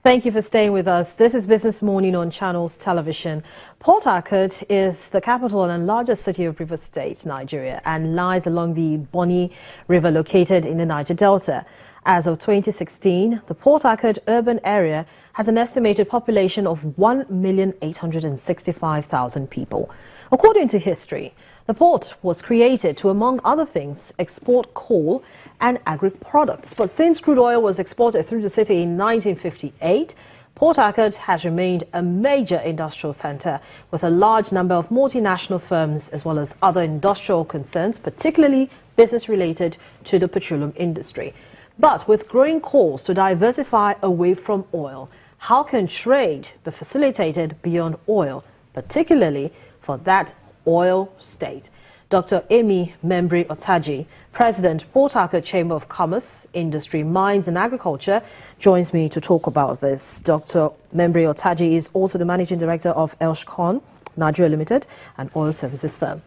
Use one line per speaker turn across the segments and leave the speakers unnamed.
Thank you for staying with us. This is Business Morning on Channels Television. Port Harcourt is the capital and largest city of Rivers State, Nigeria, and lies along the Bonny River located in the Niger Delta. As of 2016, the Port Harcourt urban area has an estimated population of 1,865,000 people. According to history, the port was created to, among other things, export coal and agri-products. But since crude oil was exported through the city in 1958, Port Harcourt has remained a major industrial center with a large number of multinational firms as well as other industrial concerns, particularly business related to the petroleum industry. But with growing calls to diversify away from oil, how can trade be facilitated beyond oil, particularly for that oil state? Dr. Amy Membri-Otaji, President, Port Harcourt Chamber of Commerce, Industry, Mines and Agriculture, joins me to talk about this. Dr. Membri-Otaji is also the Managing Director of Elshcon, Nigeria Limited, an oil services firm.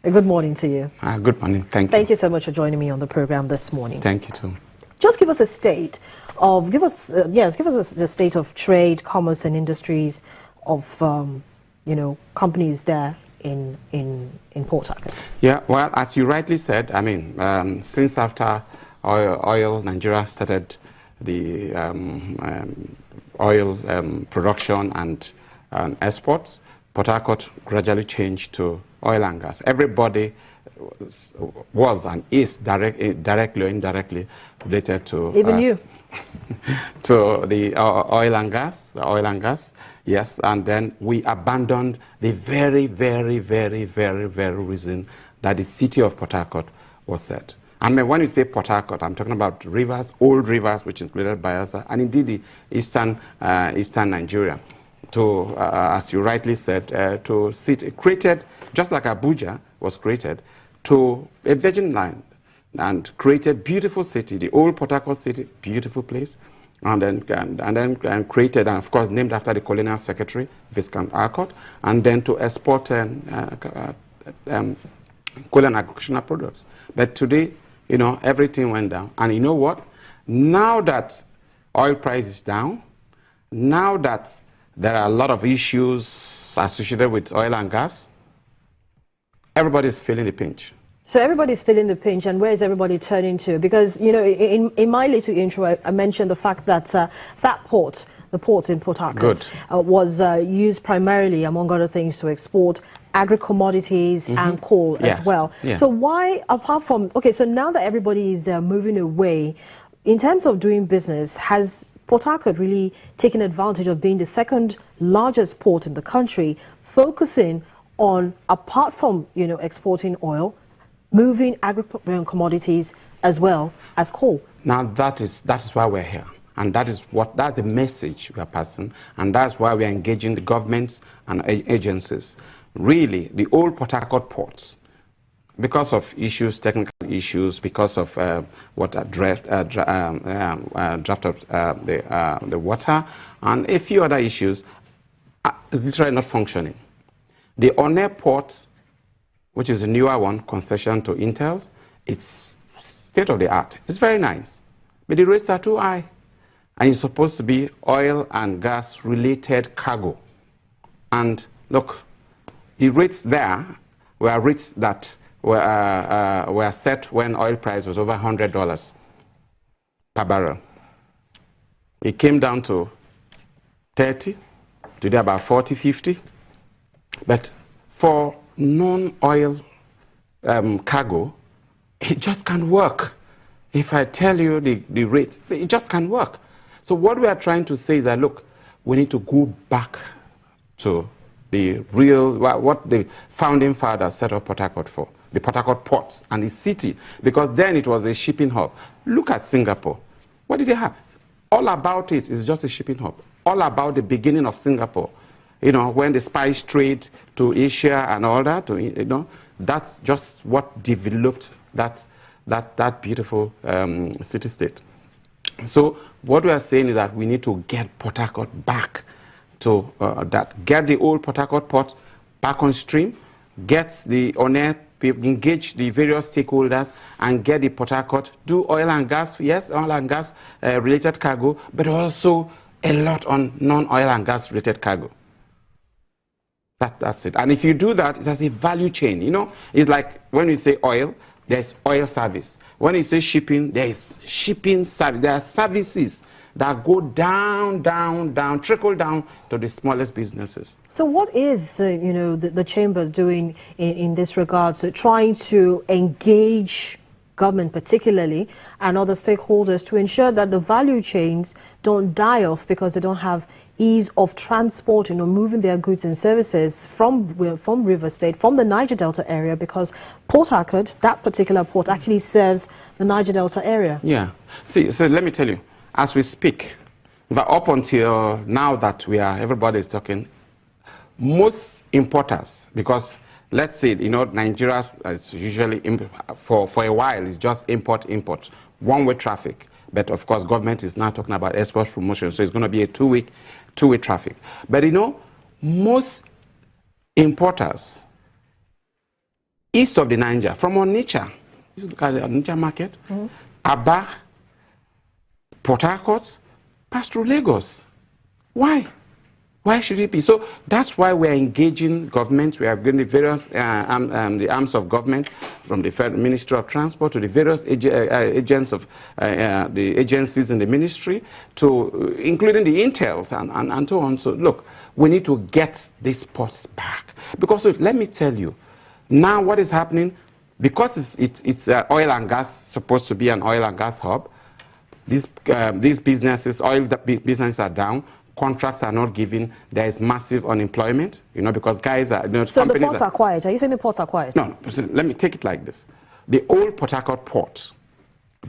Good morning to you.
Good morning. Thank you.
Thank you so much for joining me on the program this morning.
Thank you too.
Just give us a state of, give us the state of trade, commerce and industries of, companies there in Port Harcourt.
Yeah, well, as you rightly said, I mean, since after oil Nigeria started the oil production and exports, Port Harcourt gradually changed to oil and gas. Everybody was and is directly or indirectly related to
even you
to the oil and gas, yes. And then we abandoned the very reason that the city of Port Harcourt was set. I mean, when you say Port Harcourt, I'm talking about rivers, old rivers, which included Bayelsa, and indeed the eastern Nigeria. To, as you rightly said, to sit created, just like Abuja was created, to a virgin land, and created beautiful city, the old Port Harcourt city, beautiful place, and then created, and of course named after the colonial secretary, Viscount Harcourt, and then to export coal and agricultural products. But today, everything went down, and you know what? Now that oil price is down, now that there are a lot of issues associated with oil and gas, everybody's feeling the pinch.
So everybody's feeling the pinch, and where is everybody turning to? Because, in my little intro, I mentioned the fact that that port, the ports in Port Harcourt, was used primarily, among other things, to export agri-commodities and coal as well. Yeah. So why, apart from, so now that everybody is moving away, in terms of doing business, has Port Harcourt really taken advantage of being the second largest port in the country, focusing on, apart from, exporting oil, moving agri-commodities as well as coal? Now
that is why we're here, and that's the message we are passing, and that's why we are engaging the governments and agencies. Really, the old Port Harcourt ports, because of issues, technical issues, because of draft of the water, and a few other issues, is literally not functioning. The Onne port, which is a newer one, concession to Intel, it's state of the art. It's very nice, but the rates are too high, and it's supposed to be oil and gas related cargo. And look, the rates there were rates that were set when oil price was over $100 per barrel. It came down to 30, today about 40, 50. But for non-oil cargo, it just can't work. If I tell you the rates, it just can't work. So what we are trying to say is that, look, we need to go back to the real, what the founding fathers set up Port Harcourt for, the Port Harcourt ports and the city, because then it was a shipping hub. Look at Singapore. What did they have? All about it is just a shipping hub. All about the beginning of Singapore. When the spice trade to Asia and all that, that's just what developed that beautiful city-state. So what we are saying is that we need to get Port Harcourt back to that. Get the old Port Harcourt port back on stream, get the Onne, engage the various stakeholders, and get the Port Harcourt, do oil and gas, yes, oil and gas related cargo, but also a lot on non-oil and gas related cargo. That's it. And if you do that, it's as a value chain. You know, it's like when you say oil, there's oil service. When you say shipping, there is shipping service. There are services that go down, down, down, trickle down to the smallest businesses.
So what is, you know, the chamber doing in this regard? So trying to engage government particularly and other stakeholders to ensure that the value chains don't die off because they don't have ease of transport, you know, moving their goods and services from River State, from the Niger Delta area, because Port Harcourt, that particular port, actually serves the Niger Delta area.
Yeah. See, so let me tell you, as we speak, but up until now that everybody is talking, most importers, because let's say, you know, Nigeria is usually, for a while, it's just import, one-way traffic. But of course, government is now talking about export promotion, so it's going to be a two-way traffic. But you know, most importers east of the Niger, from Onitsha, you look at the Onitsha market, Aba, Port Harcourt, pass through Lagos. Why? Why should it be? So that's why we're engaging government. We are getting the various the arms of government, from the Federal Ministry of Transport to the various agents of the agencies in the ministry, to including the intels and so on. So look, we need to get these ports back, because let me tell you, now what is happening, because it's oil and gas, supposed to be an oil and gas hub. These businesses, businesses are down. Contracts are not given. There is massive unemployment, you know, because guys are... You know,
so the ports are quiet. Are you saying the ports are quiet?
No, let me take it like this. The old Port Harcourt port,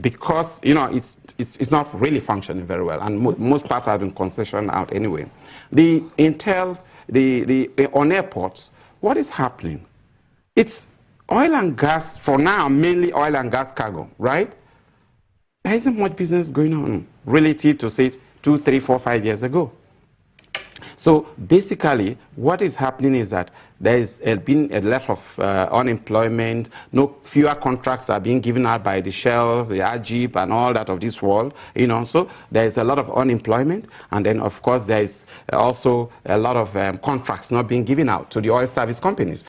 because, you know, it's not really functioning very well, and most parts are in concession out anyway. The on airports, what is happening? It's oil and gas, for now, mainly oil and gas cargo, right? There isn't much business going on relative to, say, 2, 3, 4, 5 years ago. So basically, what is happening is that there has been a lot of unemployment. Fewer contracts are being given out by the Shell, the Ajib, and all that of this world. You know, so there is a lot of unemployment, and then of course there is also a lot of contracts not being given out to the oil service companies.